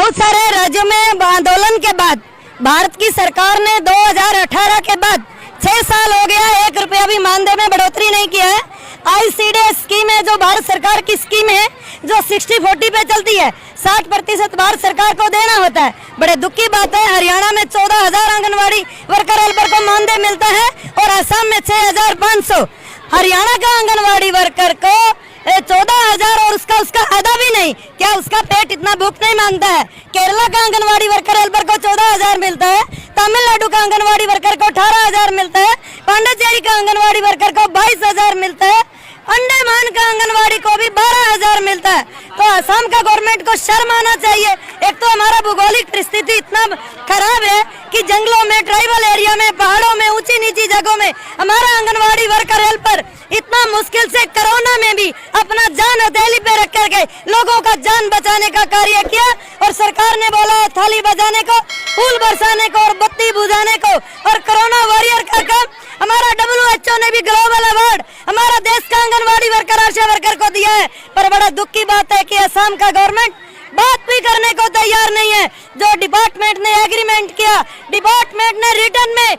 बहुत सारे राज्यों में आंदोलन के बाद भारत की सरकार ने 2018 के बाद 6 साल हो गया, 1 रुपया भी मानदेय में बढ़ोतरी नहीं किया है। ICDS स्कीम है जो भारत सरकार की स्कीम है, जो 60-40 पे चलती है, 60% भारत सरकार को देना होता है। बड़े दुख की बात है, हरियाणा में 14,000 आंगनबाड़ी वर्कर हेल्पर को मानदेय मिलता है और असम में 6,500। हरियाणा का आंगनबाड़ी वर्कर को 14,000 और उसका अदा भी नहीं, क्या उसका पेट इतना भूख नहीं मांगता है? केरला का आंगनबाड़ी वर्कर हेल्पर को 14,000 मिलता है, तमिलनाडु का आंगनबाड़ी वर्कर को 18,000 मिलता है, पांडिचेरी का आंगनबाड़ी वर्कर को 22,000 मिलता है, अंडमान का आंगनबाड़ी को भी 12,000 मिलता है। तो असम का गवर्नमेंट को शर्म आना चाहिए। एक तो हमारा भौगोलिक परिस्थिति इतना खराब है कि जंगलों में, ट्राइबल एरिया में, पहाड़ों में, ऊंची नीची जगहों में हमारा आंगनबाड़ी वर्कर हेल्पर इतना मुश्किल से कोरोना में भी अपना जान हथेली पे रख करके लोगों का जान बचाने का कार्य किया। और सरकार ने बोला थाली बजाने को, फूल बरसाने को और बत्ती बुझाने को, और कोरोना वॉरियर का काम हमारा WHO ने भी ग्लोबल अवार्ड हमारा देश का आंगनबाड़ी वर्कर, आशा वर्कर को दिया है। पर बड़ा दुख की बात है कि असम का गवर्नमेंट बात भी करने को तैयार नहीं है। जो डिपार्टमेंट ने एग्रीमेंट किया, डिपार्टमेंट ने रिटर्न में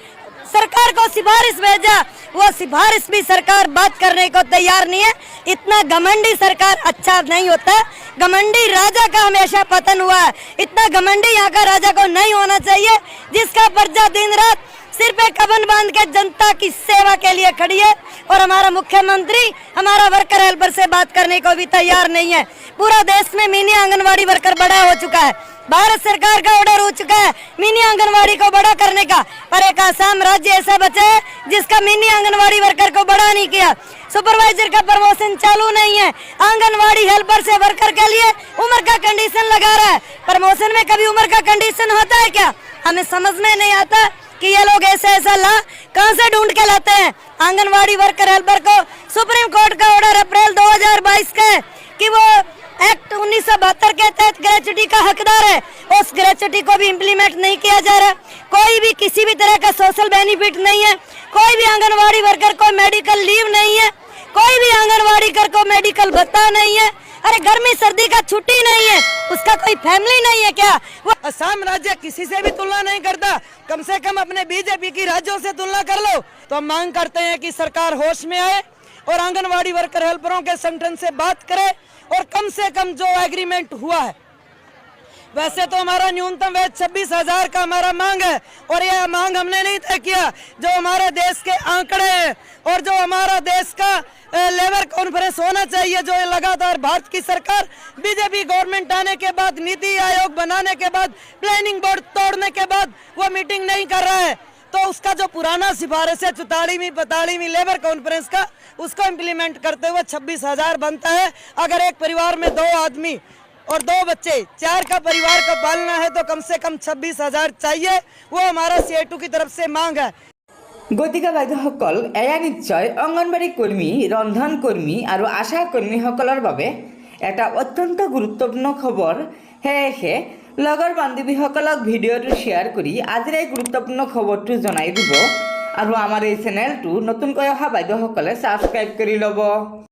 सरकार को सिफारिश भेजा, वो सिफारिश भी सरकार बात करने को तैयार नहीं है। इतना घमंडी सरकार अच्छा नहीं होता। घमंडी राजा का हमेशा पतन हुआ है। इतना घमंडी यहाँ का राजा को नहीं होना चाहिए, जिसका प्रजा दिन रात सिर पे कफन बांध के जनता की सेवा के लिए खड़ी है। और हमारा मुख्यमंत्री हमारा वर्कर हेल्पर से बात करने को भी तैयार नहीं है। पूरा देश में मिनी आंगनबाड़ी वर्कर बड़ा हो चुका है। भारत सरकार का ऑर्डर हो चुका है मिनी आंगनबाड़ी को बड़ा करने का, पर एक आसाम राज्य ऐसा बचा है जिसका मिनी आंगनबाड़ी वर्कर को बड़ा नहीं किया। सुपरवाइजर का प्रमोशन चालू नहीं है। आंगनबाड़ी हेल्पर से वर्कर के लिए उम्र का कंडीशन लगा रहा है। प्रमोशन में कभी उम्र का कंडीशन होता है क्या? हमें समझ में नहीं आता कि ये लोग ऐसा ला कहां से ढूंढ के लाते हैं। आंगनबाड़ी वर्कर हेल्पर को सुप्रीम कोर्ट का ऑर्डर अप्रैल 2022 का है कि वो एक्ट 1972 के तहत ग्रेच्युटी का हकदार है। उस ग्रेच्युटी को भी इम्प्लीमेंट नहीं किया जा रहा। कोई भी किसी भी तरह का सोशल बेनिफिट नहीं है। कोई भी आंगनबाड़ी वर्कर को मेडिकल लीव नहीं है। कोई भी आंगनबाड़ी वर्कर को मेडिकल भत्ता नहीं है। अरे गर्मी सर्दी का छुट्टी नहीं है, उसका कोई फैमिली नहीं है क्या? वो असम राज्य किसी से भी तुलना नहीं करता, कम से कम अपने बीजेपी की राज्यों से तुलना कर लो। तो हम मांग करते हैं कि सरकार होश में आए और आंगनबाड़ी वर्कर हेल्परों के संगठन से बात करे और कम से कम जो एग्रीमेंट हुआ है, वैसे तो हमारा न्यूनतम वेतन 26,000 का हमारा मांग है। और यह मांग हमने नहीं तय किया, जो हमारे देश के आंकड़े हैं और जो हमारा देश का लेबर कॉन्फ्रेंस होना चाहिए, जो लगातार भारत की सरकार बीजेपी गवर्नमेंट आने के बाद, नीति आयोग बनाने के बाद, प्लानिंग बोर्ड तोड़ने के बाद वो मीटिंग नहीं कर रहा है। तो उसका जो पुराना सिफारिश है 44वीं लेबर कॉन्फ्रेंस का, उसको इम्प्लीमेंट करते हुए 26,000 बनता है। अगर एक परिवार में 2 आदमी और 2 बच्चे, 4 का परिवार को पालना है तो कम से कम 26,000 चाहिए। वो हमारा CI2 की तरफ से मांग है। গতিকে বাইদেউসকল, এয়া নিশ্চয় অংগনবাড়ী কর্মী, ৰন্ধন কৰ্মী আৰু আশা কৰ্মীসকলৰ বাবে এটা অত্যন্ত গুৰুত্বপূৰ্ণ খবৰ। সেয়েহে লগৰ বান্ধৱীসকলক ভিডিঅ'টো শ্বেয়াৰ কৰি আজিৰ এই গুৰুত্বপূৰ্ণ খবৰটো জনাই দিব আৰু আমাৰ এই চেনেলটো নতুনকৈ অহা বাইদেউসকলে ছাবস্ক্ৰাইব কৰি ল'ব।